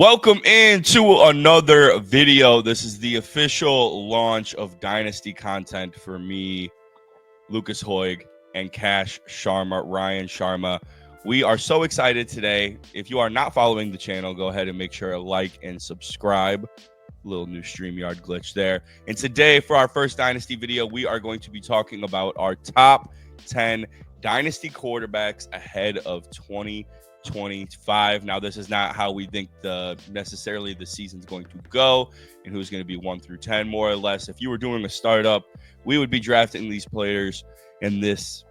Welcome into another video. This is the official launch of Dynasty content for me, Lucas Hoig, and Cash Sharma, Ryan Sharma. We are so excited today. If you are not following the channel, go ahead and make sure to like and subscribe. Little new StreamYard glitch there. And today, for our first Dynasty video, we are going to be talking about our top 10 Dynasty quarterbacks ahead of 2025. Now, this is not how we think necessarily the season's going to go and who's going to be 1 through 10, more or less. If you were doing a startup, we would be drafting these players in this,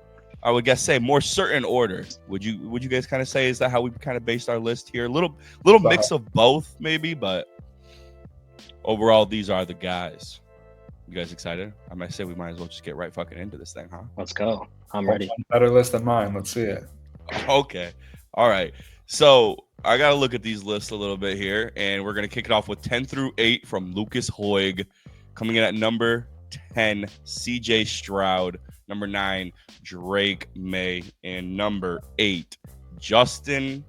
I would guess, say more certain order. Would you guys kind of say, is that how we kind of based our list here? A little mix of both, maybe, but overall, these are the guys. You guys excited? I might say we might as well just get right fucking into this thing, huh? Let's go. I'm ready. Better list than mine. Let's see it. Okay. All right. So I got to look at these lists a little bit here, and we're going to kick it off with 10 through 8 from Lucas Hoig. Coming in at number 10, CJ Stroud. Number 9, Drake May. And number 8, Justin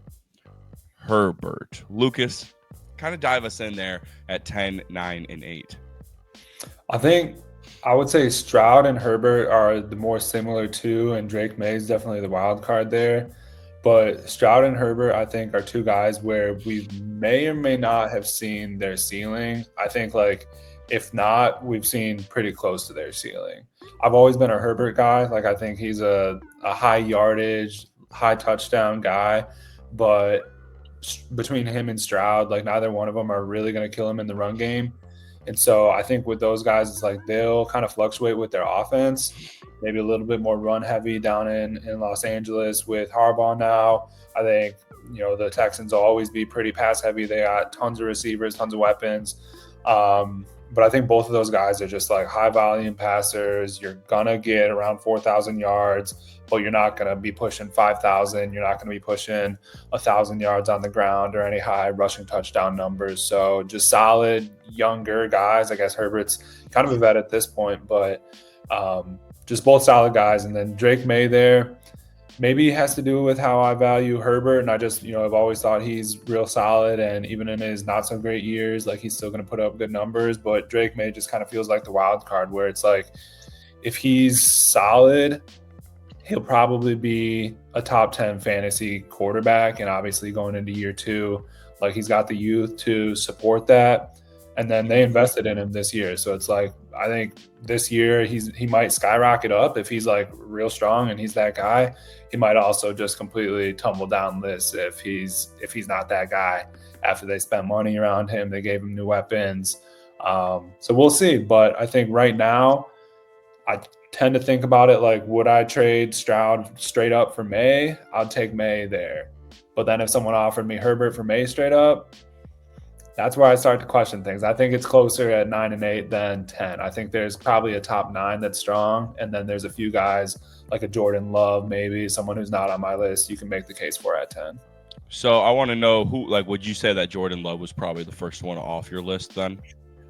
Herbert. Lucas, kind of dive us in there at 10, 9, and 8. I think I would say Stroud and Herbert are the more similar two, and Drake May is definitely the wild card there. But Stroud and Herbert, I think, are two guys where we may or may not have seen their ceiling. I think, if not, we've seen pretty close to their ceiling. I've always been a Herbert guy. I think he's a high yardage, high touchdown guy. But between him and Stroud, neither one of them are really going to kill him in the run game. And so I think with those guys, it's they'll kind of fluctuate with their offense, maybe a little bit more run heavy down in Los Angeles with Harbaugh now. I think, the Texans will always be pretty pass heavy. They got tons of receivers, tons of weapons. But I think both of those guys are just high volume passers. You're going to get around 4,000 yards, but you're not going to be pushing 5,000. You're not going to be pushing 1,000 yards on the ground or any high rushing touchdown numbers. So just solid, younger guys. I guess Herbert's kind of a vet at this point, but just both solid guys. And then Drake May there, maybe it has to do with how I value Herbert. And I just, I've always thought he's real solid. And even in his not so great years, he's still going to put up good numbers. But Drake May just kind of feels like the wild card where it's if he's solid, he'll probably be a top 10 fantasy quarterback. And obviously going into year 2, he's got the youth to support that. And then they invested in him this year. So it's I think this year he might skyrocket up if he's real strong and he's that guy. He might also just completely tumble down lists if he's not that guy after they spent money around him. They gave him new weapons. So we'll see. But I think right now I tend to think about it would I trade Stroud straight up for May? I'd take May there. But then if someone offered me Herbert for May straight up, that's where I start to question things. I think it's closer at 9 and 8 than 10. I think there's probably a top 9 that's strong. And then there's a few guys like a Jordan Love, maybe someone who's not on my list, you can make the case for at 10. So I want to know who, would you say that Jordan Love was probably the first one off your list then?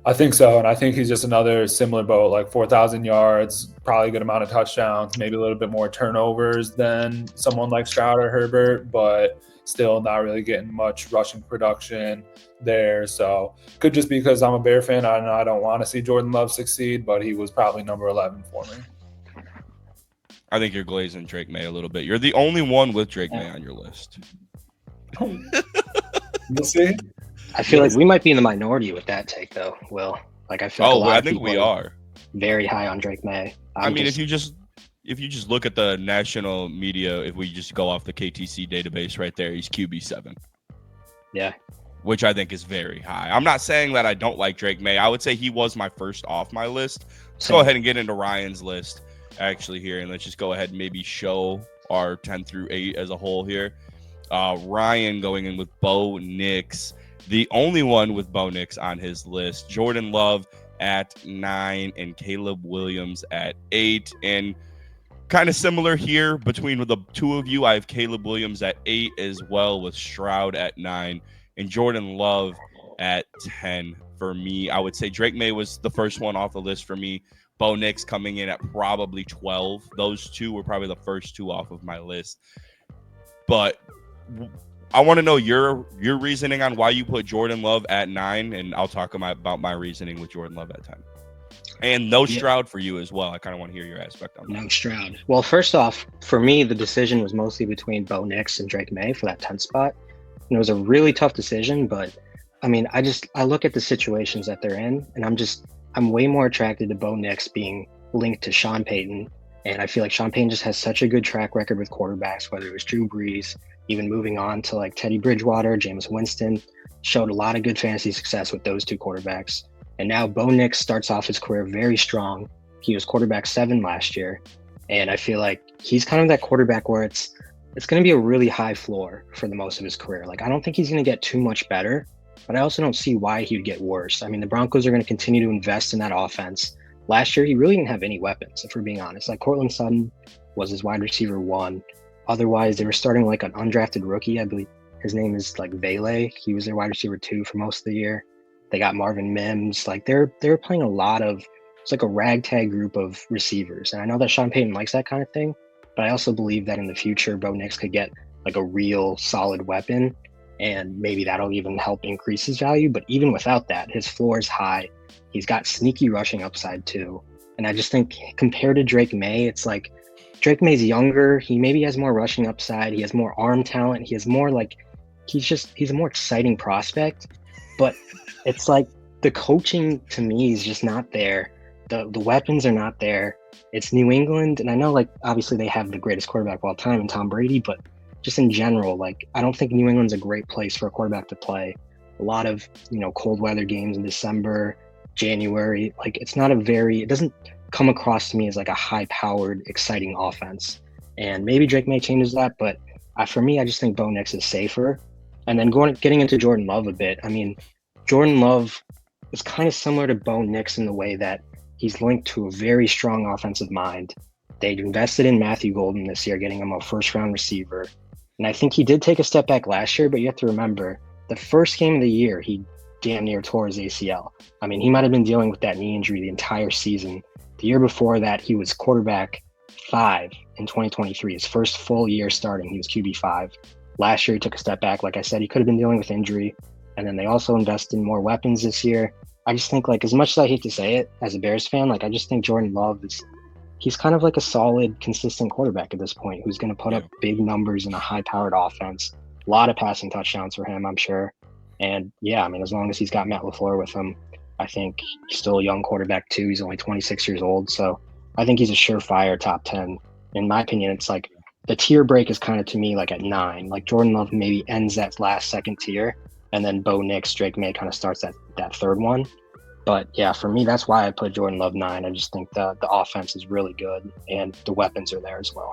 I think so. And I think he's just another similar boat, 4,000 yards, probably a good amount of touchdowns, maybe a little bit more turnovers than someone like Stroud or Herbert, but still not really getting much rushing production there. So could just be because I'm a Bear fan. I don't want to see Jordan Love succeed, but he was probably number 11 for me. I think you're glazing Drake May a little bit. You're the only one with Drake May on your list. We'll see. I feel like we might be in the minority with that take, though, Will. I feel like I think we are very high on Drake May. If you just look at the national media, if we just go off the KTC database right there, he's QB7. Yeah. Which I think is very high. I'm not saying that I don't like Drake May. I would say he was my first off my list. Let's go ahead and get into Ryan's list actually here, and let's just go ahead and maybe show our 10 through 8 as a whole here. Ryan going in with Bo Nix, the only one with Bo Nix on his list. Jordan Love at 9 and Caleb Williams at 8. And kind of similar here between the two of you. I have Caleb Williams at 8 as well, with Stroud at 9 and Jordan Love at 10 for me. I would say Drake May was the first one off the list for me. Bo Nix coming in at probably 12. Those two were probably the first two off of my list. But I want to know your reasoning on why you put Jordan Love at 9, and I'll talk about my reasoning with Jordan Love at 10. And no Stroud for you as well. I kind of want to hear your aspect on that. No Stroud. Well, first off, for me, the decision was mostly between Bo Nix and Drake May for that 10 spot. And it was a really tough decision, but I mean, I look at the situations that they're in, and I'm way more attracted to Bo Nix being linked to Sean Payton. And I feel like Sean Payton just has such a good track record with quarterbacks, whether it was Drew Brees, even moving on to like Teddy Bridgewater, Jameis Winston, showed a lot of good fantasy success with those two quarterbacks. And now Bo Nix starts off his career very strong. He was quarterback 7 last year. And I feel like he's kind of that quarterback where it's going to be a really high floor for the most of his career. Like, I don't think he's going to get too much better, but I also don't see why he would get worse. I mean, the Broncos are going to continue to invest in that offense. Last year, he really didn't have any weapons, if we're being honest. Like, Cortland Sutton was his wide receiver 1. Otherwise, they were starting like an undrafted rookie. I believe his name is like Vele. He was their wide receiver 2 for most of the year. They got Marvin Mims. Like, they're playing a lot of, it's like a ragtag group of receivers. And I know that Sean Payton likes that kind of thing, but I also believe that in the future, Bo Nix could get like a real solid weapon, and maybe that'll even help increase his value. But even without that, his floor is high. He's got sneaky rushing upside too. And I just think compared to Drake May, it's like Drake May's younger. He maybe has more rushing upside. He has more arm talent. He has more like, he's a more exciting prospect. But it's like the coaching to me is just not there. The weapons are not there. It's New England, and I know like obviously they have the greatest quarterback of all time in Tom Brady, but just in general, like I don't think New England's a great place for a quarterback to play. A lot of, cold weather games in December, January, like it doesn't come across to me as like a high-powered, exciting offense. And maybe Drake May changes that, but for me, I just think Bo Nix is safer. And then getting into Jordan Love a bit, I mean, Jordan Love is kind of similar to Bo Nix in the way that he's linked to a very strong offensive mind. They invested in Matthew Golden this year, getting him a first-round receiver. And I think he did take a step back last year, but you have to remember, the first game of the year, he damn near tore his ACL. I mean, he might have been dealing with that knee injury the entire season. The year before that, he was quarterback 5 in 2023. His first full year starting, he was QB 5. Last year, he took a step back. Like I said, he could have been dealing with injury. And then they also invested in more weapons this year. I just think, like, as much as I hate to say it as a Bears fan, like, I just think Jordan Love he's kind of like a solid, consistent quarterback at this point who's going to put up big numbers in a high-powered offense. A lot of passing touchdowns for him, I'm sure. And, yeah, I mean, as long as he's got Matt LaFleur with him, I think he's still a young quarterback, too. He's only 26 years old. So I think he's a surefire top 10. In my opinion, it's like the tier break is kind of, to me, like at 9. Like, Jordan Love maybe ends that last second tier, and then Bo Nix, Drake May kind of starts that third one. But yeah, for me, that's why I put Jordan Love 9. I just think the offense is really good and the weapons are there as well.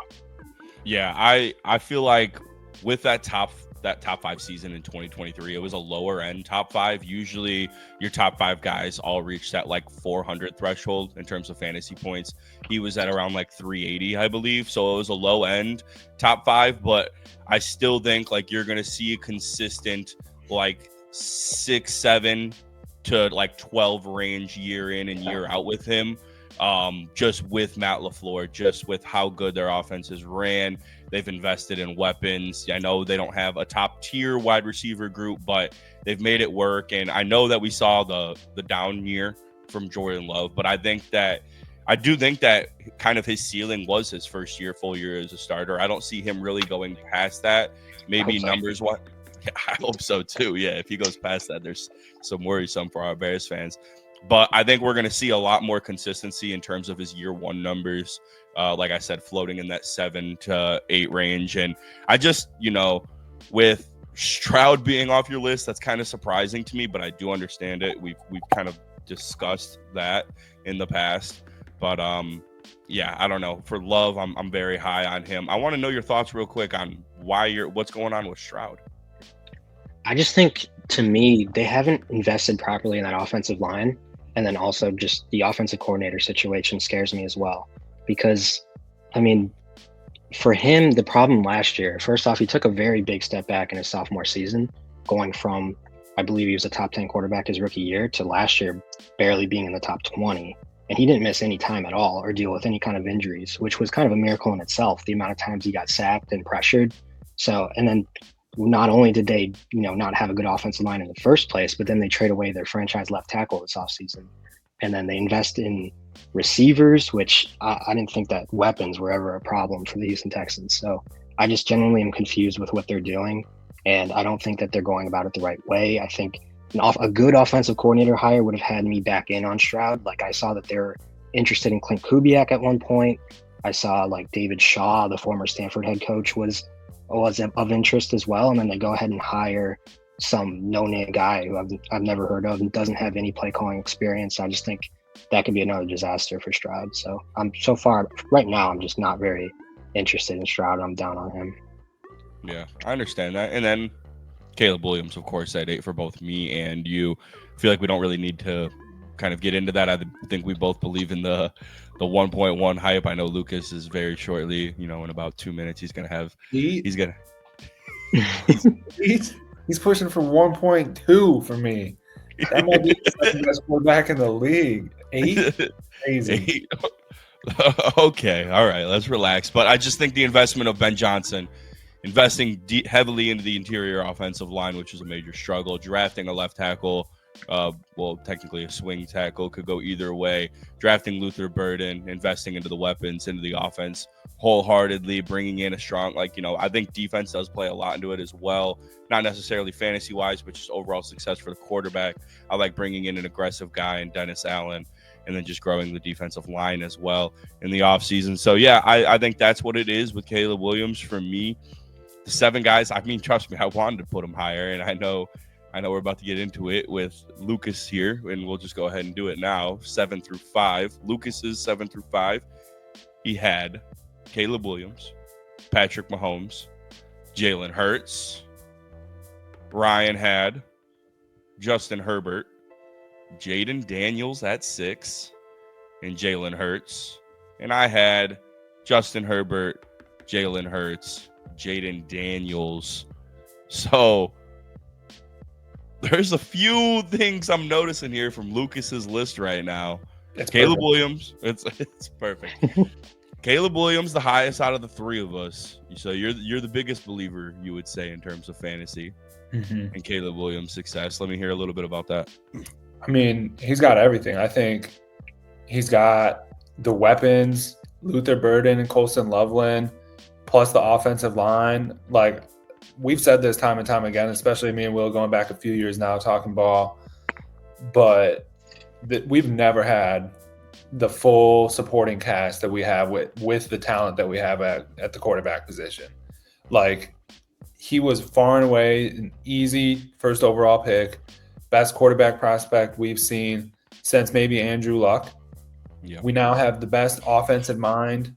Yeah, I feel like with that top 5 season in 2023, it was a lower end top 5. Usually your top 5 guys all reach that like 400 threshold in terms of fantasy points. He was at around like 380, I believe. So it was a low end top 5, but I still think like you're going to see a consistent like 6, 7 to like 12 range year in and year out with him. Just with Matt LaFleur, just with how good their offenses ran. They've invested in weapons. I know they don't have a top tier wide receiver group, but they've made it work. And I know that we saw the down year from Jordan Love, but I do think that kind of his ceiling was his first full year as a starter. I don't see him really going past that. Maybe numbers what. Yeah, I hope so too. Yeah, if he goes past that, there's some worrisome for our Bears fans. But I think we're going to see a lot more consistency in terms of his year 1 numbers. Like I said, floating in that 7 to 8 range. And I just, with Stroud being off your list, that's kind of surprising to me, but I do understand it. We've kind of discussed that in the past. But yeah, I don't know. For Love, I'm very high on him. I want to know your thoughts real quick on what's going on with Stroud. I just think, to me, they haven't invested properly in that offensive line. And then also just the offensive coordinator situation scares me as well. Because, I mean, for him, the problem last year, first off, he took a very big step back in his sophomore season, going from, I believe he was a top 10 quarterback his rookie year, to last year barely being in the top 20. And he didn't miss any time at all or deal with any kind of injuries, which was kind of a miracle in itself, the amount of times he got sacked and pressured. So, and then not only did they, not have a good offensive line in the first place, but then they trade away their franchise left tackle this offseason. And then they invest in receivers, which I didn't think that weapons were ever a problem for the Houston Texans. So I just genuinely am confused with what they're doing. And I don't think that they're going about it the right way. I think a good offensive coordinator hire would have had me back in on Stroud. Like, I saw that they're interested in Clint Kubiak at one point. I saw like David Shaw, the former Stanford head coach, was of interest as well. And then they go ahead and hire some no-name guy who I've never heard of and doesn't have any play calling experience. I just think that could be another disaster for Stroud. So right now, I'm just not very interested in Stroud. I'm down on him. Yeah, I understand that. And then Caleb Williams, of course, at 8 for both me and you. I feel like we don't really need to kind of get into that. I think we both believe in the 1.1 hype. I know Lucas is very shortly, in about 2 minutes, he's pushing for 1.2 for me. That might be the second best quarterback in the league. 8? Crazy. 8. Okay, all right, let's relax. But I just think the investment of Ben Johnson, investing heavily into the interior offensive line, which is a major struggle, drafting a left tackle, technically a swing tackle, could go either way, drafting Luther Burden, investing into the weapons, into the offense wholeheartedly, bringing in a strong, I think defense does play a lot into it as well, not necessarily fantasy wise, but just overall success for the quarterback. I like bringing in an aggressive guy in Dennis Allen, and then just growing the defensive line as well in the offseason. So yeah, I think that's what it is with Caleb Williams for me. The 7 guys, trust me, I wanted to put them higher, and I know we're about to get into it with Lucas here, and we'll just go ahead and do it now. 7 through 5. Lucas's 7 through 5. He had Caleb Williams, Patrick Mahomes, Jalen Hurts. Ryan had Justin Herbert, Jaden Daniels at 6, and Jalen Hurts. And I had Justin Herbert, Jalen Hurts, Jaden Daniels. So there's a few things I'm noticing here from Lucas's list right now. It's Caleb perfect. Williams, it's perfect. Caleb Williams, the highest out of the 3 of us. So you're the biggest believer, you would say, in terms of fantasy and Caleb Williams' success. Let me hear a little bit about that. He's got everything. I think he's got the weapons, Luther Burden and Colston Loveland, plus the offensive line. Like, we've said this time and time again, especially me and Will going back a few years now talking ball, but we've never had the full supporting cast that we have with the talent that we have at the quarterback position. Like, he was far and away an easy first overall pick, best quarterback prospect we've seen since maybe Andrew Luck. Yeah. We now have the best offensive mind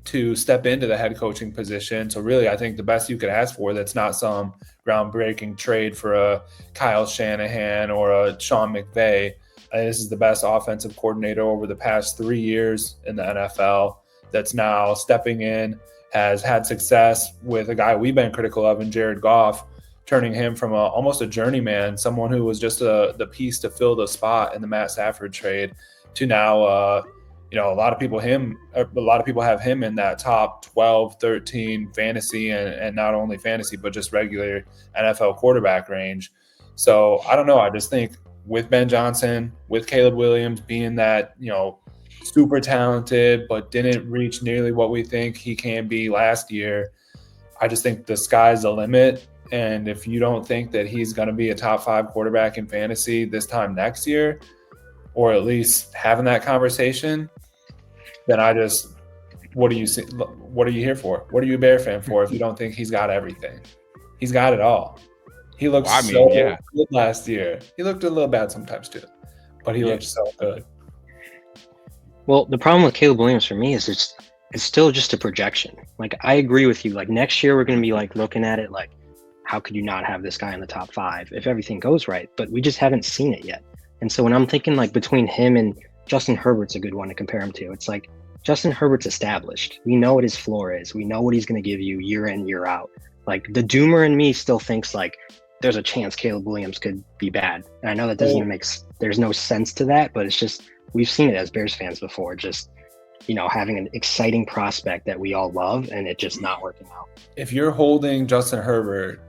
to step into the head coaching position. So really, I think the best you could ask for, that's not some groundbreaking trade for a Kyle Shanahan or a Sean McVay. This is the best offensive coordinator over the past 3 years in the NFL that's now stepping in, has had success with a guy we've been critical of in Jared Goff, turning him from almost a journeyman, someone who was just the piece to fill the spot in the Matt Stafford trade, to now a lot of people have him in that top 12, 13 fantasy and not only fantasy, but just regular NFL quarterback range. So I don't know. I just think with Ben Johnson, with Caleb Williams being that, super talented, but didn't reach nearly what we think he can be last year, I just think the sky's the limit. And if you don't think that he's going to be a top 5 quarterback in fantasy this time next year, or at least having that conversation, then what are you here for? What are you a Bear fan for if you don't think he's got everything? He's got it all. He looked good last year. He looked a little bad sometimes too, but he looked so good. Well, the problem with Caleb Williams for me is it's still just a projection. Like, I agree with you. Like, next year we're going to be like looking at it like, how could you not have this guy in the top 5 if everything goes right? But we just haven't seen it yet. And so when I'm thinking like between him and Justin Herbert's a good one to compare him to, it's like Justin Herbert's established. We know what his floor is. We know what he's going to give you year in, year out. Like, the doomer in me still thinks like there's a chance Caleb Williams could be bad. And I know that doesn't there's no sense to that, but it's just, we've seen it as Bears fans before, just, having an exciting prospect that we all love and it just not working out. If you're holding Justin Herbert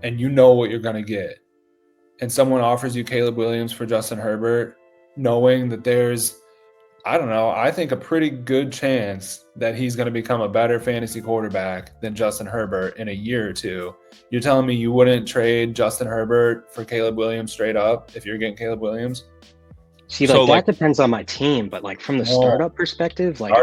and you know what you're going to get, and someone offers you Caleb Williams for Justin Herbert, knowing that there's, I don't know, I think a pretty good chance that he's going to become a better fantasy quarterback than Justin Herbert in a year or two. You're telling me you wouldn't trade Justin Herbert for Caleb Williams straight up if you're getting Caleb Williams? See, like, that depends on my team, but like from the startup perspective, like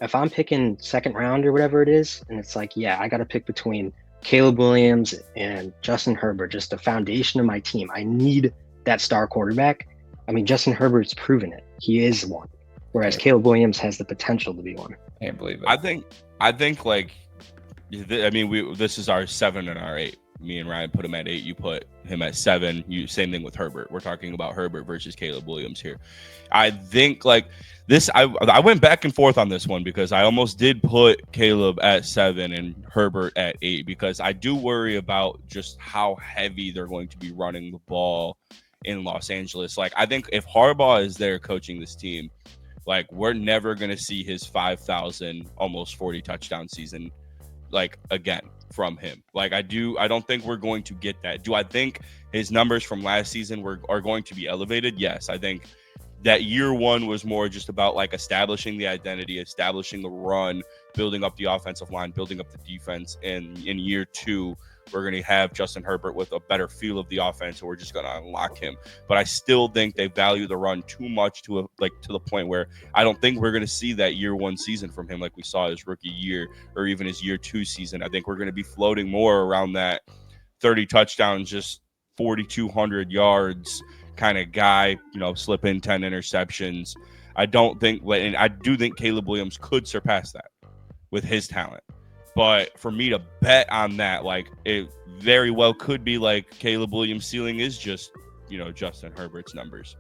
if I'm picking second round or whatever it is, and it's like, yeah, I got to pick between Caleb Williams and Justin Herbert, just the foundation of my team. I need that star quarterback. I mean, Justin Herbert's proven it. He is one, whereas Caleb Williams has the potential to be one. Can't believe it. I think like, I mean, this is our 7 and our 8. Me and Ryan put him at 8. You put him at 7. Same thing with Herbert. We're talking about Herbert versus Caleb Williams here. I think like this, I went back and forth on this one because I almost did put Caleb at 7 and Herbert at 8 because I do worry about just how heavy they're going to be running the ball in Los Angeles. Like, I think if Harbaugh is there coaching this team, like, we're never going to see his 5,000, almost 40 touchdown season, like, again from him. Like, I don't think we're going to get that. Do I think his numbers from last season are going to be elevated? Yes. I think that year one was more just about like establishing the identity, establishing the run, building up the offensive line, building up the defense. And in year 2, we're going to have Justin Herbert with a better feel of the offense, and we're just going to unlock him. But I still think they value the run too much to the point where I don't think we're going to see that year 1 season from him like we saw his rookie year or even his year 2 season. I think we're going to be floating more around that 30 touchdowns, just 4,200 yards kind of guy, slip in 10 interceptions. I do think Caleb Williams could surpass that with his talent. But for me to bet on that, like, it very well could be like Caleb Williams' ceiling is just, Justin Herbert's numbers.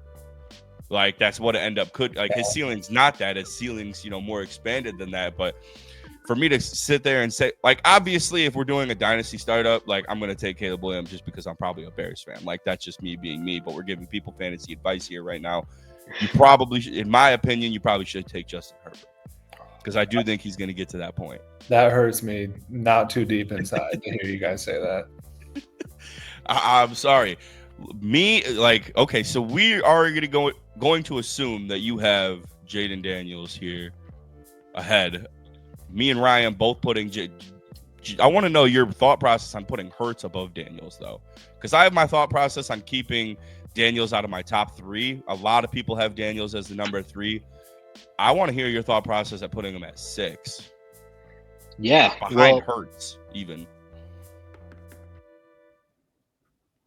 Like, that's what it end up could. Like, his ceiling's not that. His ceiling's, more expanded than that. But for me to sit there and say, like, obviously, if we're doing a dynasty startup, like, I'm going to take Caleb Williams just because I'm probably a Bears fan. Like, that's just me being me. But we're giving people fantasy advice here right now. You probably, in my opinion, you probably should take Justin Herbert. Because I do think he's going to get to that point. That hurts me not too deep inside to hear you guys say that. I'm sorry. Okay, so we are going to assume that you have Jaden Daniels here ahead. Me and Ryan both putting I want to know your thought process on putting Hurts above Daniels, though. Because I have my thought process on keeping Daniels out of my top 3. A lot of people have Daniels as the number 3. I want to hear your thought process at putting him at 6. Yeah. Behind Hurts, even.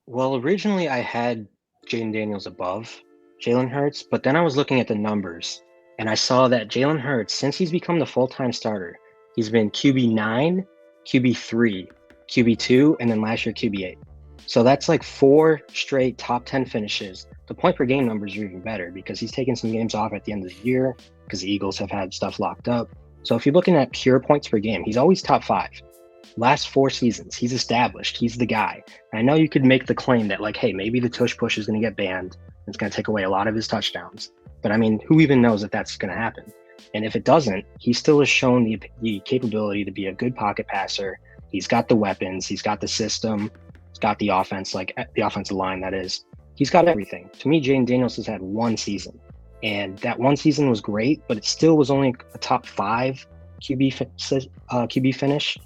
Well, originally I had Jaden Daniels above Jalen Hurts, but then I was looking at the numbers, and I saw that Jalen Hurts, since he's become the full-time starter, he's been QB9, QB3, QB2, and then last year QB8. So that's like 4 straight top 10 finishes. The point per game numbers are even better because he's taken some games off at the end of the year because the Eagles have had stuff locked up. So if you're looking at pure points per game, he's always top 5. Last 4 seasons, he's established. He's the guy. And I know you could make the claim that, like, hey, maybe the tush push is going to get banned. It's going to take away a lot of his touchdowns. But I mean, who even knows if that's going to happen? And if it doesn't, he still has shown the capability to be a good pocket passer. He's got the weapons. He's got the system. He's got the offense, like the offensive line, that is. He's got everything. To me, Jaden Daniels has had 1 season. And that 1 season was great, but it still was only a top 5 QB finish.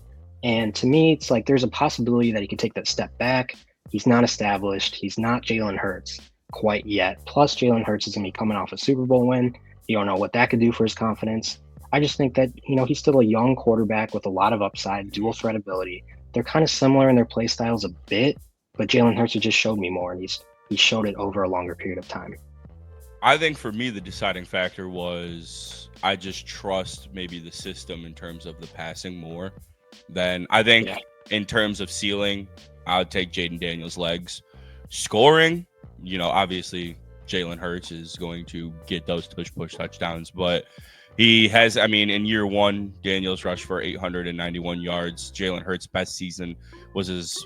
And to me, it's like there's a possibility that he could take that step back. He's not established. He's not Jalen Hurts quite yet. Plus, Jalen Hurts is going to be coming off a Super Bowl win. You don't know what that could do for his confidence. I just think that, he's still a young quarterback with a lot of upside, dual threat ability. They're kind of similar in their play styles a bit, but Jalen Hurts just showed me more, and he showed it over a longer period of time. I think for me, the deciding factor was I just trust maybe the system in terms of the passing more than I think in terms of ceiling. I would take Jaden Daniels' legs. Scoring, obviously Jalen Hurts is going to get those push touchdowns, but he has, in year 1, Daniels rushed for 891 yards. Jalen Hurts' best season was his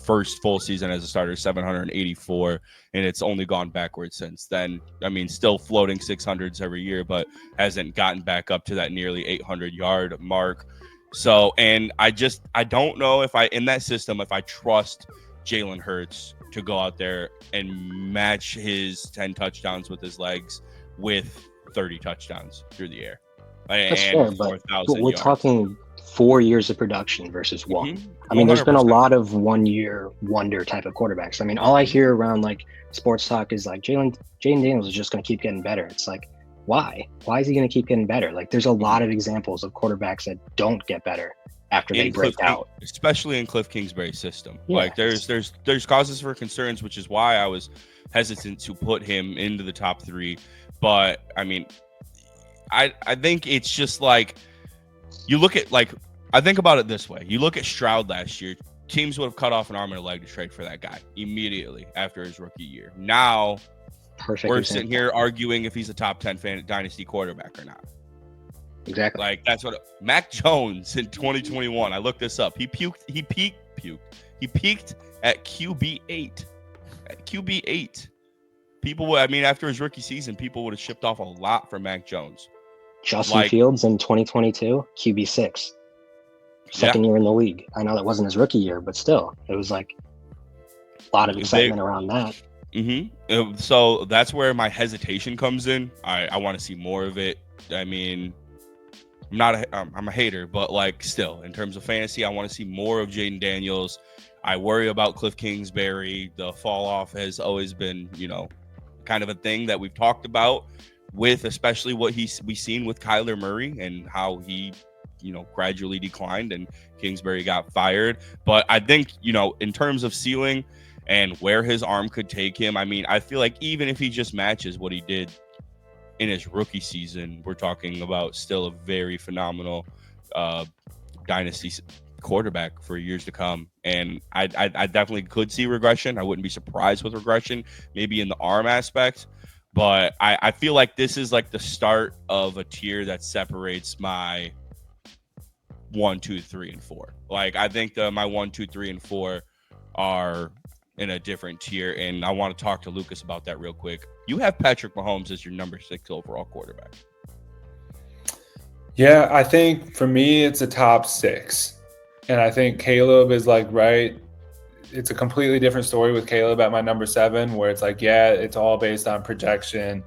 first full season as a starter, 784, and it's only gone backwards since then. Still floating 600s every year, but hasn't gotten back up to that nearly 800-yard mark. So, and I don't know if in that system, if I trust Jalen Hurts to go out there and match his 10 touchdowns with his legs with 30 touchdowns through the air. That's And fair, but 4,000 we're yards. talking 4 years of production versus one. Mhm. I mean, there's been a 100%. lot of 1 year wonder type of quarterbacks. I mean, all I hear around like sports talk is like Jaden Daniels is just going to keep getting better. It's like, why? Why is he going to keep getting better? Like, there's a lot of examples of quarterbacks that don't get better after they break out, especially in Cliff Kingsbury's system. Yeah. Like, there's causes for concerns, which is why I was hesitant to put him into the top 3. But I mean, I think it's just like, you look at, like, I think about it this way. You look at Stroud last year, teams would have cut off an arm and a leg to trade for that guy immediately after his rookie year. Now, we're sitting here arguing if he's a top 10 dynasty quarterback or not. Exactly. Like, that's what Mac Jones in 2021. I looked this up. He peaked at QB8. At QB8. After his rookie season, people would have shipped off a lot for Mac Jones. Justin Fields in 2022, QB6. Second year in the league. I know that wasn't his rookie year, but still, it was like a lot of excitement around that. Mm-hmm. So that's where my hesitation comes in. I want to see more of it. I mean, I'm a hater, but like, still, in terms of fantasy, I want to see more of Jaden Daniels. I worry about Cliff Kingsbury. The fall off has always been, kind of a thing that we've talked about, with especially what we've seen with Kyler Murray and how he gradually declined and Kingsbury got fired. But I think, in terms of ceiling and where his arm could take him, I mean, I feel like even if he just matches what he did in his rookie season, we're talking about still a very phenomenal dynasty quarterback for years to come. And I definitely could see regression. I wouldn't be surprised with regression, maybe in the arm aspect. But I feel like this is like the start of a tier that separates my 1, 2, 3, and 4. Like, I think my 1, 2, 3, and 4 are in a different tier, and I want to talk to Lucas about that real quick. You have Patrick Mahomes as your number 6 overall quarterback. Yeah, I think for me it's a top 6, and I think Caleb is like right. It's a completely different story with Caleb at my number 7, where it's like, yeah, it's all based on projection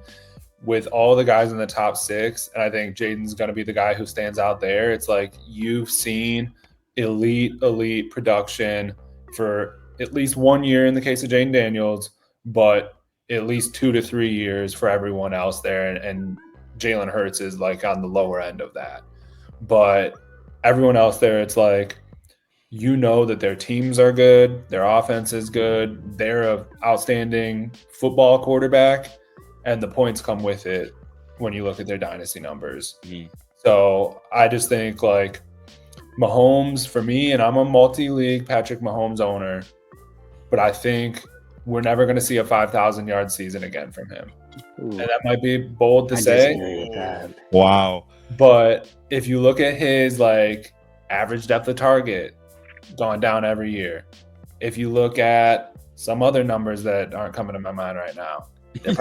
with all the guys in the top 6. And I think Jaden's going to be the guy who stands out there. It's like, you've seen elite production for at least 1 year in the case of Jaden Daniels, but at least 2 to 3 years for everyone else there. And Jalen Hurts is like on the lower end of that. But everyone else there, it's like, that their teams are good, their offense is good, they're an outstanding football quarterback, and the points come with it when you look at their dynasty numbers. Mm-hmm. So I just think like Mahomes for me, and I'm a multi-league Patrick Mahomes owner, but I think we're never going to see a 5,000-yard season again from him. Ooh. And that might be bold to say. Disagree with that. Wow. But if you look at his like average depth of target, gone down every year. If you look at some other numbers that aren't coming to my mind right now, they're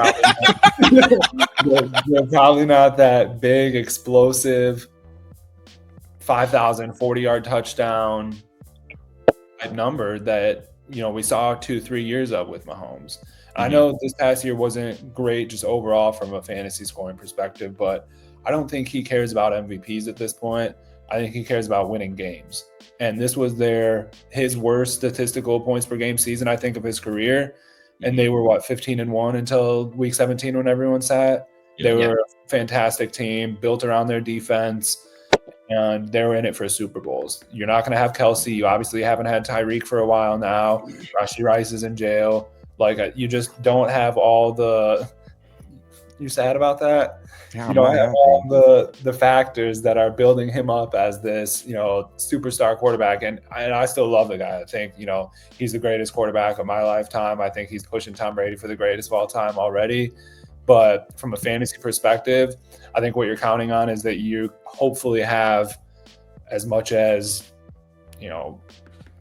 probably not that big, explosive, 5,000, 40-yard touchdown type number that, we saw 2-3 years of with Mahomes. Mm-hmm. I know this past year wasn't great just overall from a fantasy scoring perspective, but I don't think he cares about MVPs at this point. I think he cares about winning games. And this was his worst statistical points per game season, I think, of his career. And they were 15-1 until week 17 when everyone sat. They were a fantastic team built around their defense, and they were in it for Super Bowls. You're not going to have Kelsey. You obviously haven't had Tyreek for a while now. Rashee Rice is in jail. Like, you just don't have all the – you sad about that? Yeah, you don't have all the factors that are building him up as this, superstar quarterback. And I still love the guy. I think, he's the greatest quarterback of my lifetime. I think he's pushing Tom Brady for the greatest of all time already. But from a fantasy perspective, I think what you're counting on is that you hopefully have as much as,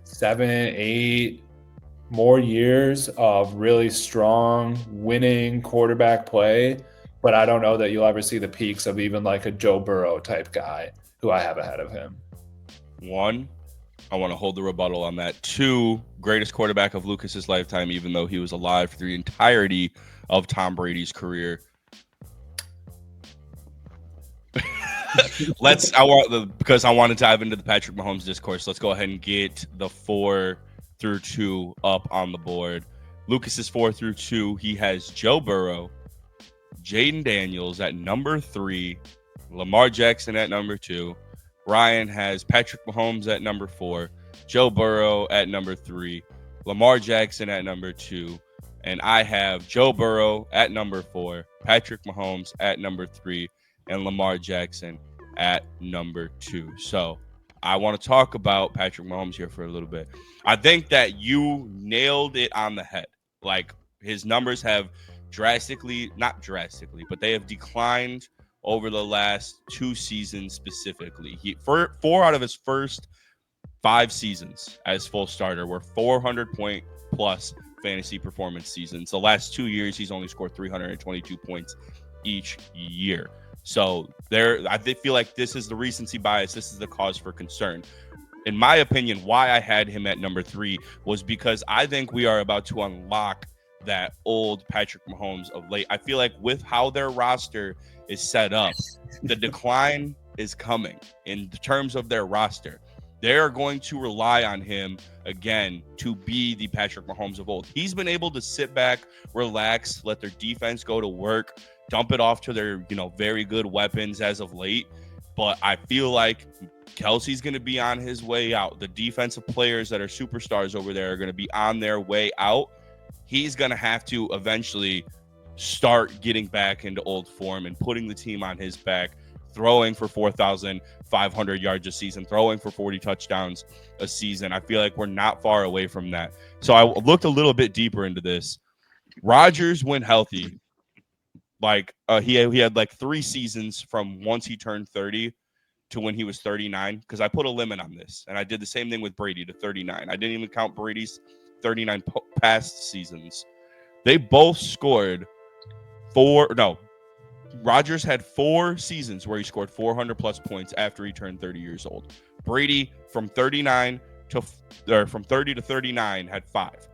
7, 8 more years of really strong winning quarterback play. But I don't know that you'll ever see the peaks of even like a Joe Burrow type guy who I have ahead of him. One, I want to hold the rebuttal on that. Two, greatest quarterback of Lucas's lifetime, even though he was alive for the entirety of Tom Brady's career. Because I want to dive into the Patrick Mahomes discourse. Let's go ahead and get the 4 through 2 up on the board. Lucas's 4 through 2. He has Joe Burrow, Jaden Daniels at number 3, Lamar Jackson at number 2. Ryan has Patrick Mahomes at number 4, Joe Burrow at number 3, Lamar Jackson at number 2, and I have Joe Burrow at number 4, Patrick Mahomes at number 3, and Lamar Jackson at number 2. So I want to talk about Patrick Mahomes here for a little bit. I think that you nailed it on the head. Like, his numbers have not drastically, but they have declined over the last 2 seasons specifically. For 4 out of his first 5 seasons as full starter were 400-point plus fantasy performance seasons. The last 2 years, he's only scored 322 points each year. So I feel like this is the recency bias. This is the cause for concern. In my opinion, why I had him at number 3 was because I think we are about to unlock that old Patrick Mahomes of late. I feel like with how their roster is set up, the decline is coming in terms of their roster. They're going to rely on him again to be the Patrick Mahomes of old. He's been able to sit back, relax, let their defense go to work, dump it off to their, very good weapons as of late. But I feel like Kelsey's going to be on his way out. The defensive players that are superstars over there are going to be on their way out. He's going to have to eventually start getting back into old form and putting the team on his back, throwing for 4,500 yards a season, throwing for 40 touchdowns a season. I feel like we're not far away from that. So I looked a little bit deeper into this. Rodgers, when healthy, he had like 3 seasons from once he turned 30 to when he was 39, because I put a limit on this, and I did the same thing with Brady to 39. I didn't even count Brady's 39 past seasons. They both scored Rodgers had 4 seasons where he scored 400 plus points after he turned 30 years old. Brady from 30 to 39 had 5.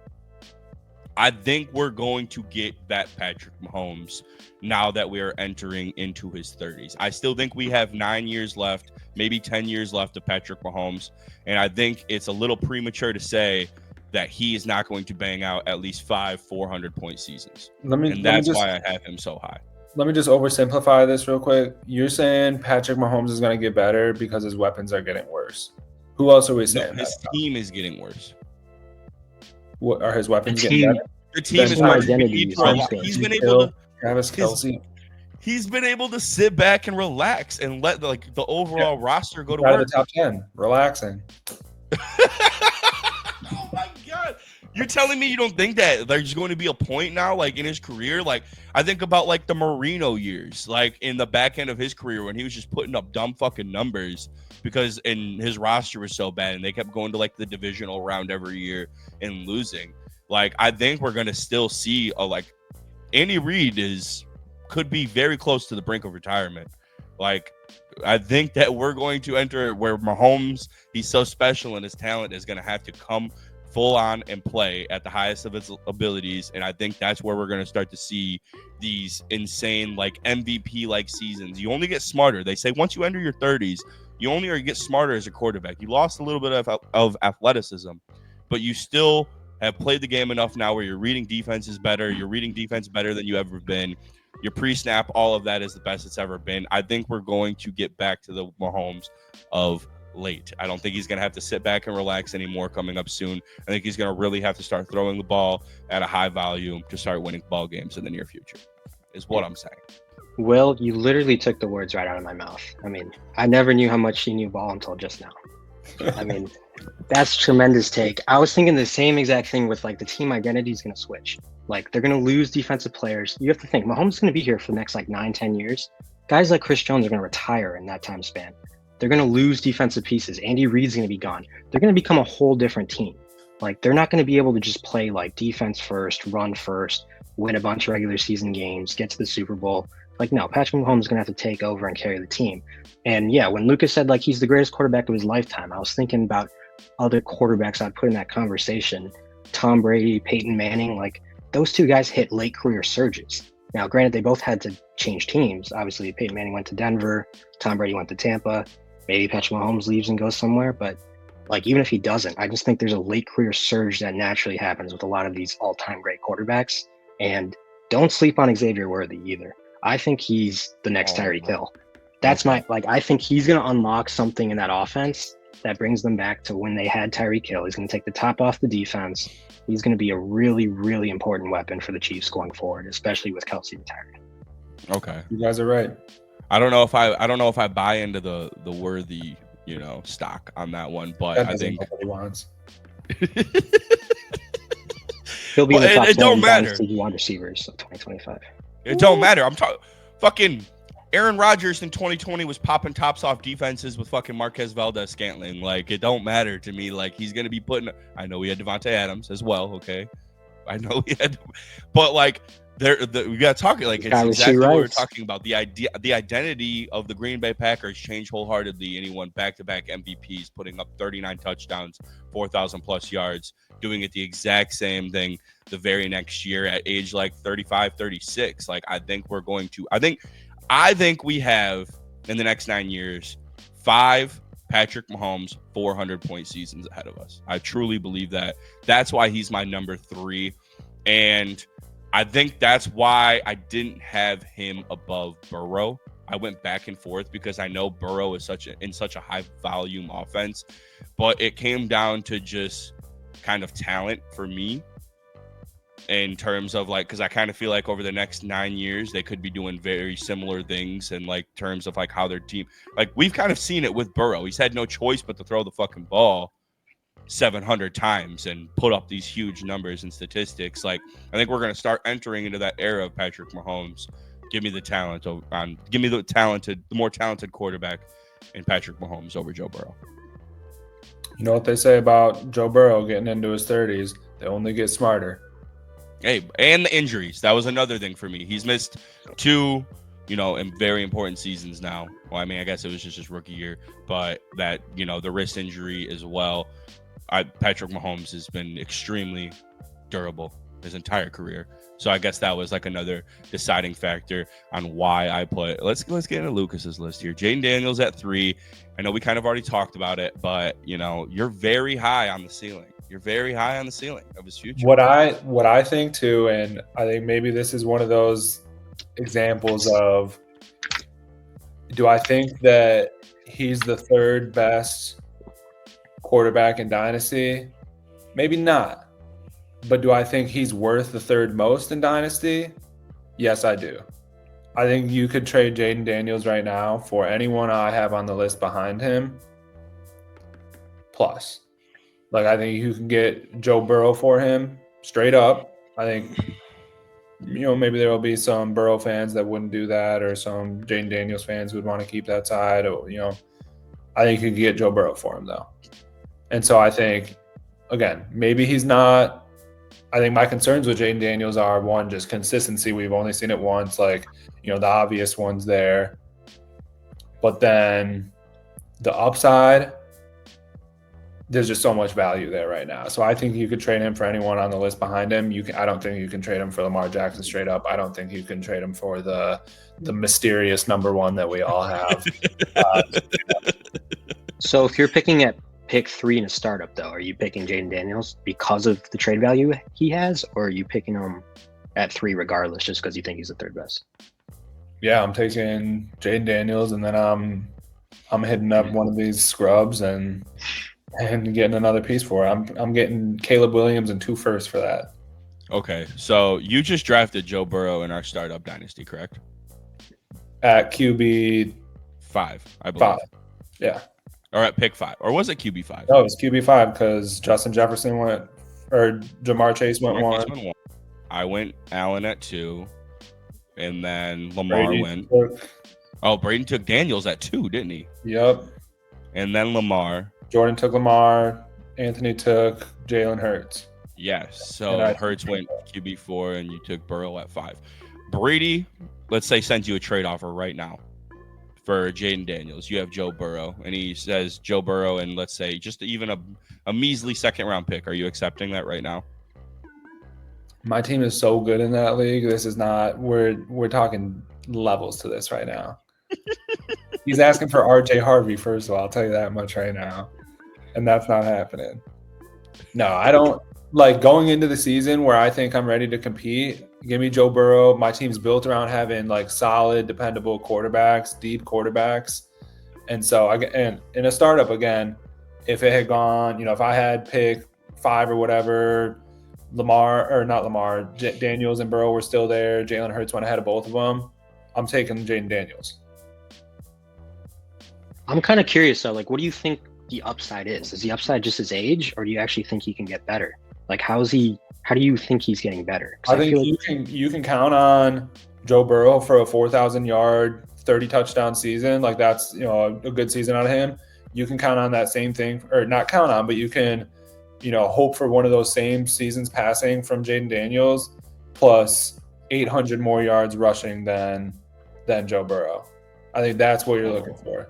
I think we're going to get that Patrick Mahomes now that we are entering into his 30s. I still think we have 9 years left, maybe 10 years left of Patrick Mahomes. And I think it's a little premature to say that he is not going to bang out at least 5 400-point seasons. That's why I have him so high. Let me just oversimplify this real quick. You're saying Patrick Mahomes is going to get better because his weapons are getting worse. Who else are we saying? His team is getting worse. What are his weapons getting better? The team is identity. He's been able to Travis Kelce. He's been able to sit back and relax and let the overall roster go to out work. Of the top 10, relaxing. Oh my God. You're telling me you don't think that there's going to be a point now, in his career? I think about the Marino years, in the back end of his career when he was just putting up dumb fucking numbers because his roster was so bad and they kept going to the divisional round every year and losing. I think we're going to still see Andy Reid could be very close to the brink of retirement. I think that we're going to enter where Mahomes, he's so special and his talent is going to have to come full on and play at the highest of its abilities. And I think that's where we're going to start to see these insane, MVP seasons. You only get smarter. They say once you enter your 30s, you only get smarter as a quarterback. You lost a little bit of athleticism, but you still have played the game enough now where you're reading defenses better. You're reading defense better than you ever been. Your pre-snap, all of that is the best it's ever been. I think we're going to get back to the Mahomes of late. I don't think he's going to have to sit back and relax anymore coming up soon. I think he's going to really have to start throwing the ball at a high volume to start winning ball games in the near future, is what I'm saying. Will, you literally took the words right out of my mouth. I never knew how much you knew ball until just now. That's tremendous take. I was thinking the same exact thing with the team identity is going to switch. They're going to lose defensive players. You have to think Mahomes is going to be here for the next 9-10 years. Guys like Chris Jones are going to retire in that time span. They're going to lose defensive pieces. Andy Reid's going to be gone. They're going to become a whole different team. They're not going to be able to just play defense first, run first, win a bunch of regular season games, get to the Super Bowl. Like, no, Patrick Mahomes is going to have to take over and carry the team. And yeah, when Lucas said like he's the greatest quarterback of his lifetime, I was thinking about other quarterbacks I'd put in that conversation. Tom Brady, Peyton Manning, like those two guys hit late career surges. Now, granted, they both had to change teams. Obviously, Peyton Manning went to Denver, Tom Brady went to Tampa. Maybe Patrick Mahomes leaves and goes somewhere, but like even if he doesn't, I just think there's a late career surge that naturally happens with a lot of these all-time great quarterbacks. And don't sleep on Xavier Worthy either. I think he's the next Tyreek Hill. That's I think he's going to unlock something in that offense that brings them back to when they had Tyreek Hill. He's going to take the top off the defense. He's going to be a really, really important weapon for the Chiefs going forward, especially with Kelsey retired. Okay. You guys are right. I don't know if I buy into the Worthy, stock on that one, but I think nobody wants. He'll be in the top 10 matter. wide receivers of 2025. It don't matter. I'm talking fucking Aaron Rodgers in 2020 was popping tops off defenses with fucking Marquez Valdez-Scantling. Like, it don't matter to me. Like, he's gonna be putting. I know we had Devontae Adams as well. Okay, I know we had, but like, we got to talk. Like, it's exactly what we're talking about. The identity of the Green Bay Packers changed wholeheartedly. And he won back-to-back MVPs, putting up 39 touchdowns, 4,000 plus yards, doing it the exact same thing the very next year at age like 35, 36. Like, I think we have in the next 9 years 5 Patrick Mahomes 400-point seasons ahead of us. I truly believe that. That's why he's my number 3, and I think that's why I didn't have him above Burrow. I went back and forth because I know Burrow is in such a high volume offense, but it came down to just kind of talent for me. In terms of like, because I kind of feel like over the next 9 years they could be doing very similar things, and like terms of like how their team, like we've kind of seen it with Burrow. He's had no choice but to throw the fucking ball 700 times and put up these huge numbers and statistics. Like, I think we're going to start entering into that era of Patrick Mahomes. Give me the more talented quarterback in Patrick Mahomes over Joe Burrow. You know what they say about Joe Burrow getting into his 30s? They only get smarter. Hey, and the injuries. That was another thing for me. He's missed 2, in very important seasons now. Well, I mean, I guess it was just his rookie year, but that, the wrist injury as well. Patrick Mahomes has been extremely durable his entire career. So I guess that was like another deciding factor on why I put. Let's get into Lucas's list here. Jaden Daniels at 3. I know we kind of already talked about it, but you're very high on the ceiling. You're very high on the ceiling of his future. What I think too, and I think maybe this is one of those examples of, do I think that he's the 3rd best quarterback in Dynasty? Maybe not. But do I think he's worth the 3rd most in Dynasty? Yes, I do. I think you could trade Jaden Daniels right now for anyone I have on the list behind him. Plus. Like, I think you can get Joe Burrow for him straight up. I think, maybe there will be some Burrow fans that wouldn't do that, or some Jaden Daniels fans would want to keep that side. Or, I think you can get Joe Burrow for him, though. And so I think, again, maybe he's not. I think my concerns with Jaden Daniels are, one, just consistency. We've only seen it once, like, the obvious ones there. But then the upside, there's just so much value there right now. So I think you could trade him for anyone on the list behind him. I don't think you can trade him for Lamar Jackson straight up. I don't think you can trade him for the mysterious number 1 that we all have. So if you're picking at pick 3 in a startup, though, are you picking Jaden Daniels because of the trade value he has, or are you picking him at 3 regardless, just because you think he's the 3rd best? Yeah, I'm taking Jaden Daniels, and then I'm hitting up one of these scrubs and getting another piece for it. I'm getting Caleb Williams and 2 firsts for that. Okay, so you just drafted Joe Burrow in our startup dynasty, correct? At QB 5, I believe. 5, yeah. Or at pick 5, or was it QB 5? No, it was QB 5 because Justin Jefferson went, or Jamar Chase went 1. I went Allen at 2, and then Lamar went. Braden took Daniels at 2, didn't he? Yep. And then Lamar. Jordan took Lamar. Anthony took Jalen Hurts. Yes. So Hurts went QB4 and you took Burrow at 5. Brady, let's say, sends you a trade offer right now for Jaden Daniels. You have Joe Burrow, and he says Joe Burrow and let's say just even a measly second-round pick. Are you accepting that right now? My team is so good in that league. This is not, we're talking levels to this right now. He's asking for RJ Harvey, first of all, I'll tell you that much right now. And that's not happening. No, I don't like going into the season where I think I'm ready to compete. Give me Joe Burrow. My team's built around having like solid, dependable quarterbacks, deep quarterbacks. And so, and in a startup, again, if it had gone, if I had pick 5 or whatever, Daniels and Burrow were still there. Jalen Hurts went ahead of both of them. I'm taking Jaden Daniels. I'm kind of curious though, like, what do you think the upside is? Is the upside just his age, or do you actually think he can get better? Like, how do you think he's getting better? I think you can count on Joe Burrow for a 4,000 yard, 30 touchdown season. Like that's, a good season out of him. You can count on that same thing, or not count on, but you can, hope for one of those same seasons passing from Jaden Daniels plus 800 more yards rushing than Joe Burrow. I think that's what you're looking for.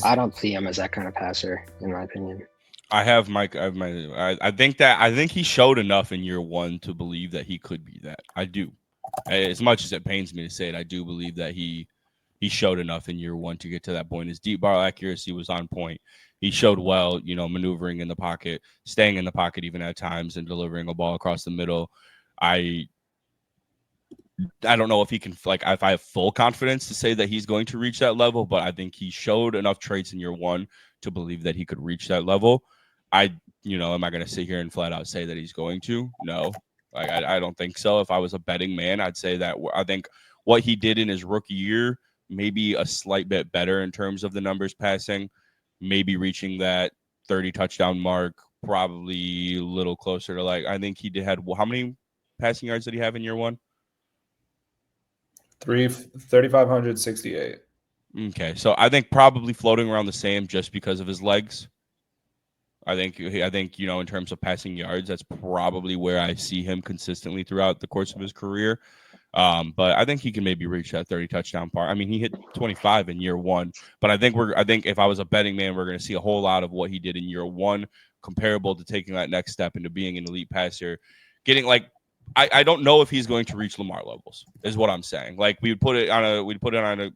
I don't see him as that kind of passer, in my opinion. I think he showed enough in year 1 to believe that he could be that. I do. As much as it pains me to say it, I do believe that he showed enough in year 1 to get to that point. His deep ball accuracy was on point. He showed well, maneuvering in the pocket, staying in the pocket even at times, and delivering a ball across the middle. I don't know if he can, if I have full confidence to say that he's going to reach that level, but I think he showed enough traits in year 1 to believe that he could reach that level. Am I going to sit here and flat out say that he's going to? No, I don't think so. If I was a betting man, I'd say that I think what he did in his rookie year, maybe a slight bit better in terms of the numbers passing, maybe reaching that 30 touchdown mark, probably a little closer to I think he had, how many passing yards did he have in year 1? 3,568. Okay, so I think probably floating around the same just because of his legs. I think in terms of passing yards, that's probably where I see him consistently throughout the course of his career. But I think he can maybe reach that 30 touchdown part. I mean, he hit 25 in year 1, but I think if I was a betting man, we're going to see a whole lot of what he did in year 1, comparable to taking that next step into being an elite passer, getting I don't know if he's going to reach Lamar levels, is what I'm saying. We'd put it on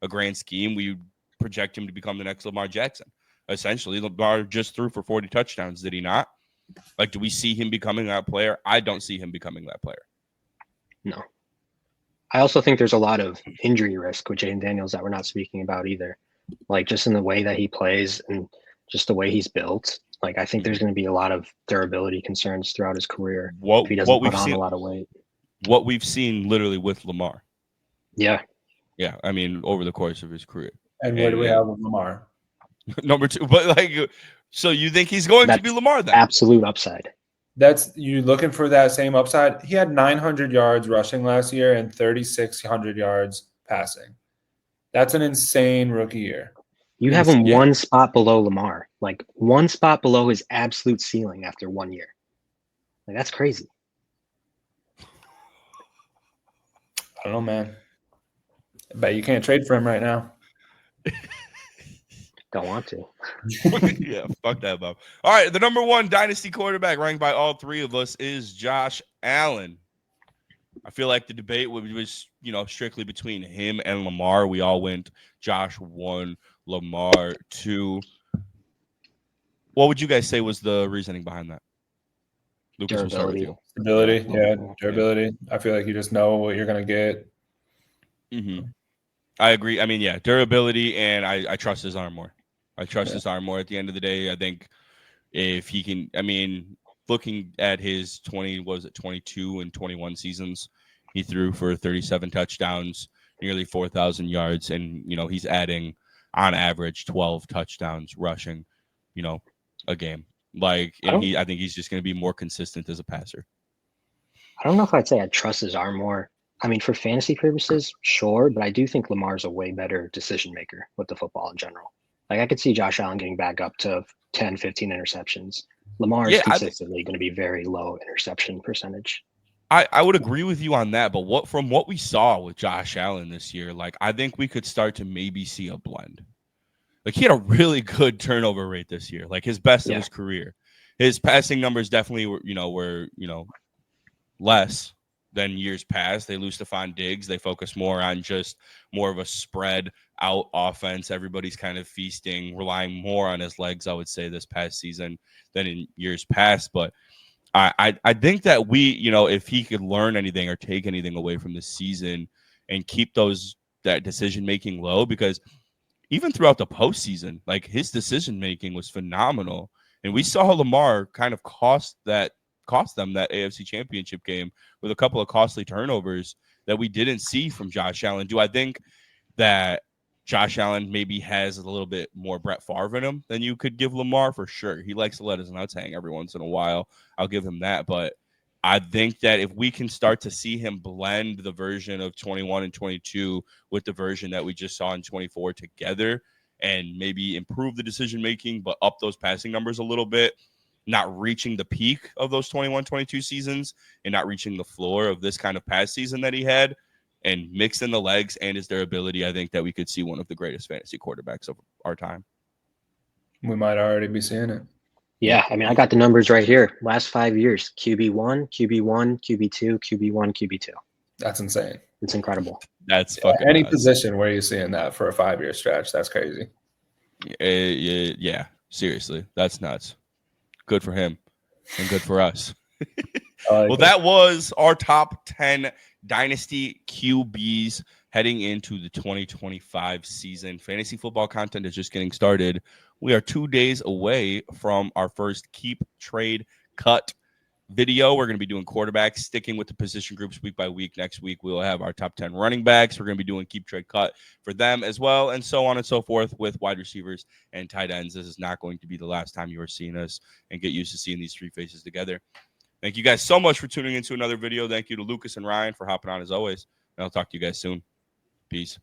a grand scheme. We project him to become the next Lamar Jackson. Essentially, Lamar just threw for 40 touchdowns, did he not? Do we see him becoming that player? I don't see him becoming that player. No. I also think there's a lot of injury risk with Jaden Daniels that we're not speaking about either. Just in the way that he plays and just the way he's built. I think there's going to be a lot of durability concerns throughout his career if he doesn't put on a lot of weight. What we've seen literally with Lamar. Yeah. Yeah, I mean, over the course of his career. And where do we have with Lamar? Number 2, but so you think he's going to be Lamar then? Absolute upside. That's you looking for that same upside. He had 900 yards rushing last year and 3,600 yards passing. That's an insane rookie year. You have him one spot below Lamar, one spot below his absolute ceiling after 1 year. That's crazy. I don't know, man. I bet you can't trade for him right now. Don't want to. Yeah, fuck that, Bob. All right, the number 1 dynasty quarterback ranked by all 3 of us is Josh Allen. I feel like the debate was, strictly between him and Lamar. We all went Josh 1, Lamar 2. What would you guys say was the reasoning behind that? Lucas, we'll start with you. Stability, yeah, durability. I feel like you just know what you're going to get. Mm-hmm. I agree. I mean, yeah, durability, and I trust his arm more. I trust his arm more at the end of the day. I think if he can, looking at his 22 and 21 seasons, he threw for 37 touchdowns, nearly 4,000 yards, and, he's adding on average 12 touchdowns rushing, a game. I think he's just going to be more consistent as a passer. I don't know if I'd say I trust his arm more. For fantasy purposes, sure, but I do think Lamar's a way better decision maker with the football in general. I could see Josh Allen getting back up to 10, 15 interceptions Lamar is Yeah, consistently going to be very low interception percentage. I would agree with you on that, but from what we saw with Josh Allen this year, like I think we could start to maybe see a blend. Like he had a really good turnover rate this year, like his best of his career. His passing numbers definitely were less than years past. They lose Stephon Diggs. They focus more on just more of a spread out offense. Everybody's kind of feasting, relying more on his legs, I would say, this past season than in years past. But I think that if he could learn anything or take anything away from this season and keep that decision making low, because even throughout the postseason, like his decision making was phenomenal, and we saw Lamar kind of cost them that AFC Championship game with a couple of costly turnovers that we didn't see from Josh Allen. Do I think that Josh Allen maybe has a little bit more Brett Favre in him than you could give Lamar? For sure. He likes to let his nuts hang every once in a while. I'll give him that. But I think that if we can start to see him blend the version of 21 and 22 with the version that we just saw in 24 together and maybe improve the decision-making, but up those passing numbers a little bit, not reaching the peak of those 21-22 seasons and not reaching the floor of this kind of past season that he had, and mix in the legs and his durability, I think that we could see one of the greatest fantasy quarterbacks of our time. We might already be seeing it. Yeah, I mean, I got the numbers right here. Last 5 years, QB1, QB1, QB2, QB1, QB2. That's insane. It's incredible. That's fucking any nuts. position where you're seeing that for a 5-year stretch. That's crazy. Yeah, seriously, that's nuts. Good for him and good for us. Well, that was our top 10 Dynasty QBs heading into the 2025 season. Fantasy football content is just getting started. We are 2 days away from our first Keep, Trade, Cut video. We're going to be doing quarterbacks, sticking with the position groups week by week. Next week, we'll have our top 10 running backs. We're going to be doing Keep, Trade, Cut for them as well, and so on and so forth with wide receivers and tight ends. This is not going to be the last time you are seeing us, and get used to seeing these three faces together. Thank you guys so much for tuning into another video. Thank you to Lucas and Ryan for hopping on as always. And I'll talk to you guys soon. Peace.